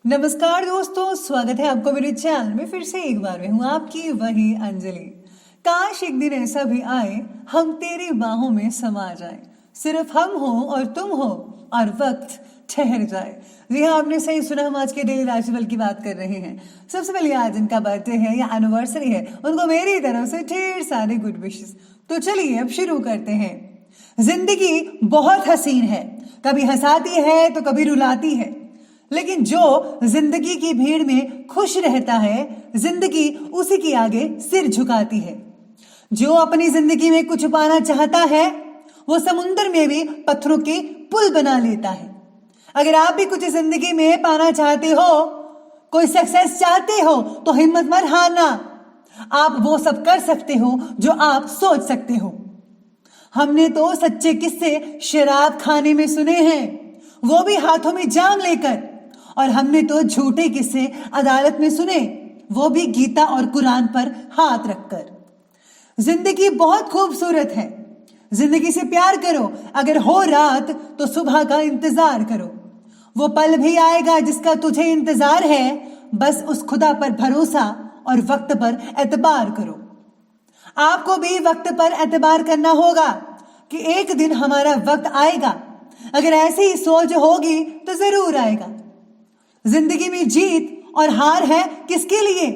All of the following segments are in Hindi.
नमस्कार दोस्तों, स्वागत है आपको मेरे चैनल में। फिर से एक बार मैं हूँ आपकी वही अंजलि। काश एक दिन ऐसा भी आए हम तेरी बाहों में समा जाए, सिर्फ हम हो और तुम हो और वक्त ठहर जाए। जी हाँ, आपने सही सुना, हम आज के डेली राशिफल की बात कर रहे हैं। सबसे पहले आज जिनका बर्थडे है या एनिवर्सरी है उनको मेरी तरफ से ढेर सारे गुड विशेस। तो चलिए अब शुरू करते हैं। जिंदगी बहुत हसीन है, कभी हंसाती है तो कभी रुलाती है, लेकिन जो जिंदगी की भीड़ में खुश रहता है जिंदगी उसी के आगे सिर झुकाती है। जो अपनी जिंदगी में कुछ पाना चाहता है वो समुद्र में भी पत्थरों के पुल बना लेता है। अगर आप भी कुछ जिंदगी में पाना चाहते हो, कोई सक्सेस चाहते हो तो हिम्मत मत हारना। आप वो सब कर सकते हो जो आप सोच सकते हो। हमने तो सच्चे किस्से शराब खाने में सुने हैं, वो भी हाथों में जाम लेकर, और हमने तो झूठे किस्से अदालत में सुने, वो भी गीता और कुरान पर हाथ रखकर। जिंदगी बहुत खूबसूरत है, जिंदगी से प्यार करो। अगर हो रात तो सुबह का इंतजार करो। वो पल भी आएगा जिसका तुझे इंतजार है, बस उस खुदा पर भरोसा और वक्त पर एतबार करो। आपको भी वक्त पर एतबार करना होगा कि एक दिन हमारा वक्त आएगा। अगर ऐसी ही सोच होगी तो जरूर आएगा। जिंदगी में जीत और हार है किसके लिए?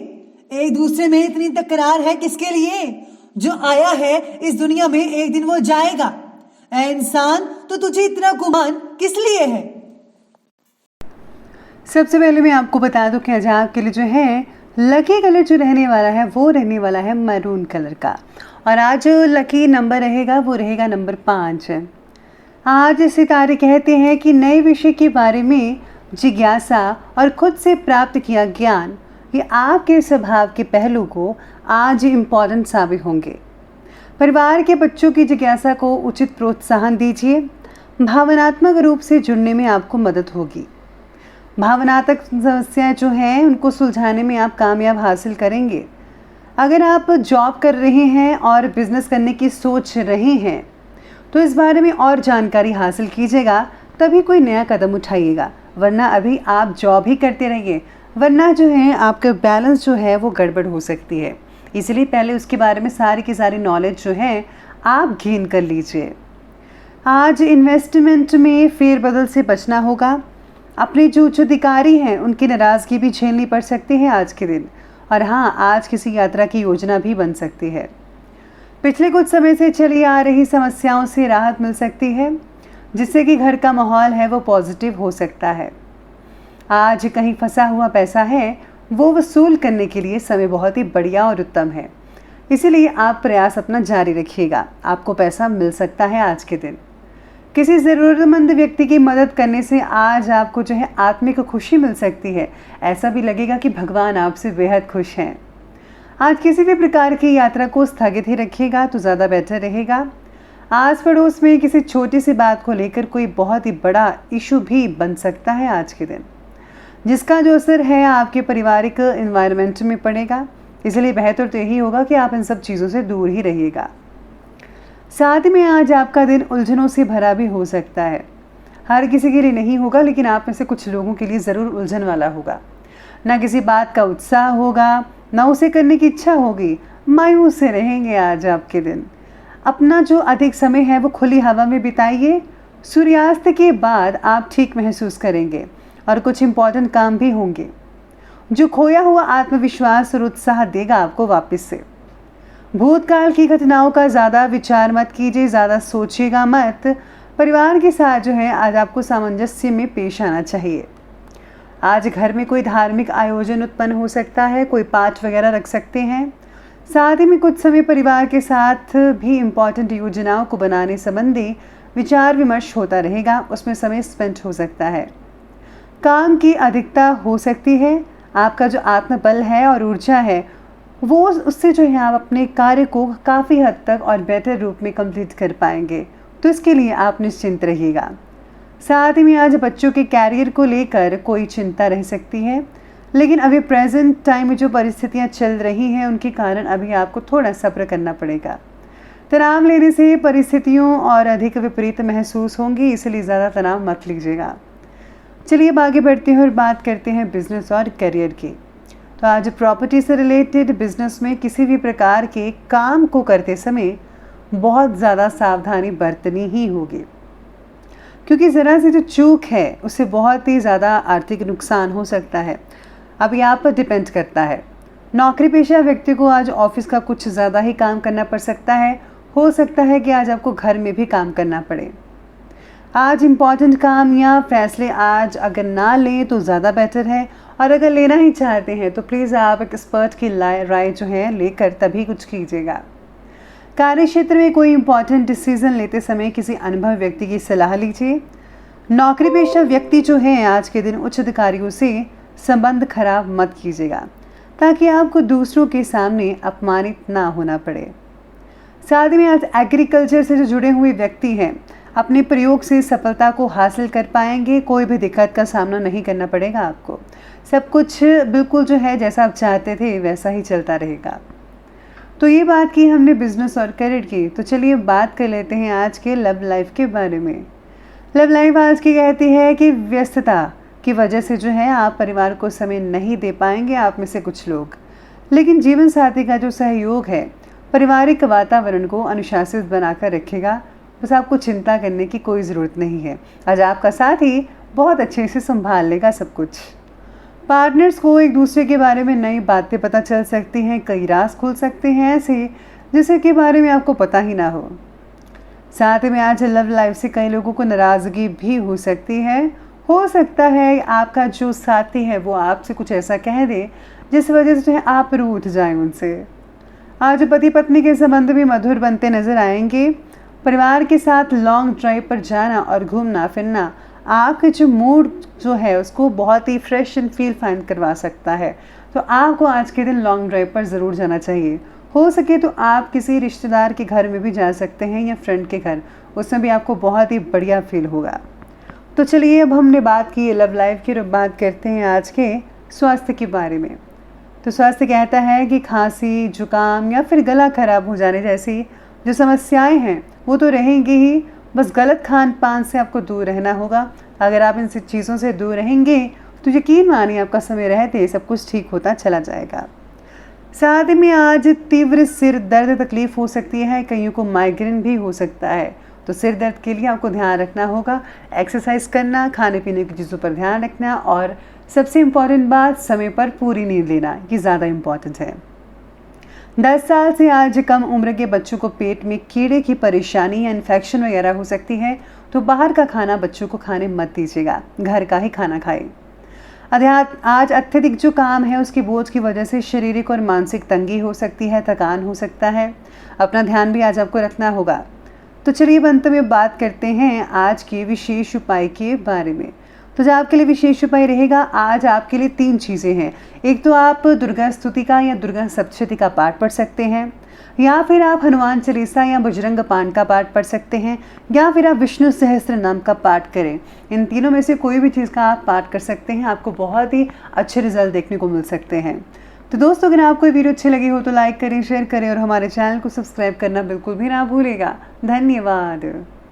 एक दूसरे में इतनी तकरार है किसके लिए? जो आया है इस दुनिया में एक दिन वो जाएगा। ऐ इंसान, तो तुझे इतना गुमान किस लिए है? सबसे पहले मैं आपको बता दूं कि आज आपके लिए जो है लकी कलर जो रहने वाला है वो रहने वाला है मैरून कलर का, और आज जो लकी नंबर रहेगा वो रहेगा नंबर 5। आज सितारे कहते हैं कि नए विषय के बारे में जिज्ञासा और खुद से प्राप्त किया ज्ञान, ये आपके स्वभाव के पहलू को आज इम्पॉर्टेंट साबित होंगे। परिवार के बच्चों की जिज्ञासा को उचित प्रोत्साहन दीजिए। भावनात्मक रूप से जुड़ने में आपको मदद होगी। भावनात्मक समस्याएं जो हैं उनको सुलझाने में आप कामयाब हासिल करेंगे। अगर आप जॉब कर रहे हैं और बिजनेस करने की सोच रहे हैं तो इस बारे में और जानकारी हासिल कीजिएगा, तभी कोई नया कदम उठाइएगा, वरना अभी आप जॉब ही करते रहिए, वरना जो है आपका बैलेंस जो है वो गड़बड़ हो सकती है। इसलिए पहले उसके बारे में सारी की सारी नॉलेज जो है आप गेन कर लीजिए। आज इन्वेस्टमेंट में फेरबदल से बचना होगा। अपने जो उच्च अधिकारी हैं उनकी नाराज़गी भी झेलनी पड़ सकती है आज के दिन। और हाँ, आज किसी यात्रा की योजना भी बन सकती है। पिछले कुछ समय से चली आ रही समस्याओं से राहत मिल सकती है, जिससे कि घर का माहौल है वो पॉजिटिव हो सकता है। आज कहीं फंसा हुआ पैसा है वो वसूल करने के लिए समय बहुत ही बढ़िया और उत्तम है, इसीलिए आप प्रयास अपना जारी रखिएगा। आपको पैसा मिल सकता है आज के दिन। किसी ज़रूरतमंद व्यक्ति की मदद करने से आज आपको जो है आत्मिक खुशी मिल सकती है। ऐसा भी लगेगा कि भगवान आपसे बेहद खुश हैं। आज किसी भी प्रकार की यात्रा को स्थगित ही रखिएगा तो ज़्यादा बेहतर रहेगा। आस पड़ोस में किसी छोटी सी बात को लेकर कोई बहुत ही बड़ा इशू भी बन सकता है आज के दिन, जिसका जो असर है आपके पारिवारिक एनवायरनमेंट में पड़ेगा। इसलिए बेहतर तो यही होगा कि आप इन सब चीज़ों से दूर ही रहिएगा। साथ में आज आपका दिन उलझनों से भरा भी हो सकता है। हर किसी के लिए नहीं होगा, लेकिन आप में से कुछ लोगों के लिए ज़रूर उलझन वाला होगा। ना किसी बात का उत्साह होगा, ना उसे करने की इच्छा होगी। मायूस से रहेंगे आज आपके दिन। अपना जो अधिक समय है वो खुली हवा में बिताइए। सूर्यास्त के बाद आप ठीक महसूस करेंगे और कुछ इम्पोर्टेंट काम भी होंगे जो खोया हुआ आत्मविश्वास और उत्साह देगा आपको वापस से। भूतकाल की घटनाओं का ज़्यादा विचार मत कीजिए, ज़्यादा सोचिएगा मत। परिवार के साथ जो है आज आपको सामंजस्य में पेश आना चाहिए। आज घर में कोई धार्मिक आयोजन उत्पन्न हो सकता है, कोई पाठ वगैरह रख सकते हैं। साथ ही में कुछ समय परिवार के साथ भी इम्पॉर्टेंट योजनाओं को बनाने संबंधी विचार विमर्श होता रहेगा, उसमें समय स्पेंड हो सकता है। काम की अधिकता हो सकती है। आपका जो आत्मबल है और ऊर्जा है वो उससे जो है आप अपने कार्य को काफ़ी हद तक और बेहतर रूप में कंप्लीट कर पाएंगे, तो इसके लिए आप निश्चिंत रहिएगा। साथ ही में आज बच्चों के कैरियर को लेकर कोई चिंता रह सकती है, लेकिन अभी प्रेजेंट टाइम में जो परिस्थितियां चल रही हैं उनके कारण अभी आपको थोड़ा सब्र करना पड़ेगा। तनाव लेने से परिस्थितियों और अधिक विपरीत महसूस होंगी, इसलिए ज़्यादा तनाव मत लीजिएगा। चलिए अब आगे बढ़ते हैं और बात करते हैं बिजनेस और करियर की। तो आज प्रॉपर्टी से रिलेटेड बिजनेस में किसी भी प्रकार के काम को करते समय बहुत ज़्यादा सावधानी बरतनी ही होगी, क्योंकि ज़रा सी जो चूक है उससे बहुत ही ज़्यादा आर्थिक नुकसान हो सकता है। अब ये आप पर डिपेंड करता है। नौकरी पेशा व्यक्ति को आज ऑफिस का कुछ ज़्यादा ही काम करना पड़ सकता है। हो सकता है कि आज आपको घर में भी काम करना पड़े। आज इम्पॉर्टेंट काम या फैसले आज अगर ना लें तो ज़्यादा बेटर है, और अगर लेना ही चाहते हैं तो प्लीज़ आप एक एक्सपर्ट की राय जो है लेकर तभी कुछ कीजिएगा। कार्य क्षेत्र में कोई इम्पॉर्टेंट डिसीजन लेते समय किसी अनुभवी व्यक्ति की सलाह लीजिए। नौकरी पेशा व्यक्ति जो है आज के दिन उच्च अधिकारियों से संबंध खराब मत कीजिएगा, ताकि आपको दूसरों के सामने अपमानित ना होना पड़े। साथ ही में आज एग्रीकल्चर से जो जुड़े हुए व्यक्ति हैं अपने प्रयोग से सफलता को हासिल कर पाएंगे। कोई भी दिक्कत का सामना नहीं करना पड़ेगा आपको। सब कुछ बिल्कुल जो है जैसा आप चाहते थे वैसा ही चलता रहेगा। तो ये बात की हमने बिजनेस और करियर की। तो चलिए बात कर लेते हैं आज के लव लाइफ के बारे में। लव लाइफ आज की कहती है कि व्यस्तता की वजह से जो है आप परिवार को समय नहीं दे पाएंगे, आप में से कुछ लोग। लेकिन जीवन साथी का जो सहयोग है पारिवारिक वातावरण को अनुशासित बनाकर रखेगा। बस आपको चिंता करने की कोई ज़रूरत नहीं है। आज आपका साथी बहुत अच्छे से संभाल लेगा सब कुछ। पार्टनर्स को एक दूसरे के बारे में नई बातें पता चल सकती हैं, कई राज खुल सकते हैं ऐसे जिसके के बारे में आपको पता ही ना हो। साथ में आज लव लाइफ से कई लोगों को नाराज़गी भी हो सकती है। हो सकता है आपका जो साथी है वो आपसे कुछ ऐसा कह दे जिस वजह से आप रूठ जाएं उनसे। आज पति पत्नी के संबंध भी मधुर बनते नजर आएंगे। परिवार के साथ लॉन्ग ड्राइव पर जाना और घूमना फिरना आपके जो मूड जो है उसको बहुत ही फ्रेश एंड फील फाइन करवा सकता है। तो आपको आज के दिन लॉन्ग ड्राइव पर ज़रूर जाना चाहिए। हो सके तो आप किसी रिश्तेदार के घर में भी जा सकते हैं या फ्रेंड के घर, उसमें भी आपको बहुत ही बढ़िया फील होगा। तो चलिए अब हमने बात की लव लाइफ की, अब बात करते हैं आज के स्वास्थ्य के बारे में। तो स्वास्थ्य कहता है कि खांसी, जुकाम या फिर गला खराब हो जाने जैसी जो समस्याएं हैं वो तो रहेंगी ही। बस गलत खान पान से आपको दूर रहना होगा। अगर आप इन चीज़ों से दूर रहेंगे तो यकीन मानिए आपका समय रहते सब कुछ ठीक होता चला जाएगा। साथ में आज तीव्र सिर दर्द तकलीफ हो सकती है, कईयों को माइग्रेन भी हो सकता है। तो सिर दर्द के लिए आपको ध्यान रखना होगा, एक्सरसाइज करना, खाने पीने की चीज़ों पर ध्यान रखना, और सबसे इम्पॉर्टेंट बात समय पर पूरी नींद लेना, ये ज़्यादा इम्पॉर्टेंट है। 10 साल से आज कम उम्र के बच्चों को पेट में कीड़े की परेशानी या इन्फेक्शन वगैरह हो सकती है। तो बाहर का खाना बच्चों को खाने मत दीजिएगा, घर का ही खाना खाएं। आज अत्यधिक जो काम है उसके बोझ की वजह से शारीरिक और मानसिक तंगी हो सकती है, थकान हो सकता है। अपना ध्यान भी आज आपको रखना होगा। तो चलिए अंत में बात करते हैं आज के विशेष उपाय के बारे में। तो जो आपके लिए विशेष उपाय रहेगा, आज आपके लिए 3 चीज़ें हैं। एक तो आप दुर्गा स्तुति का या दुर्गा सप्तशती का पाठ पढ़ सकते हैं, या फिर आप हनुमान चालीसा या बजरंग पाठ का पाठ पढ़ सकते हैं, या फिर आप विष्णु सहस्त्र नाम का पाठ करें। इन तीनों में से कोई भी चीज़ का आप पाठ कर सकते हैं, आपको बहुत ही अच्छे रिजल्ट देखने को मिल सकते हैं। तो दोस्तों अगर आपको वीडियो अच्छी लगी हो तो लाइक करें, शेयर करें और हमारे चैनल को सब्सक्राइब करना बिल्कुल भी ना भूलिएगा। धन्यवाद।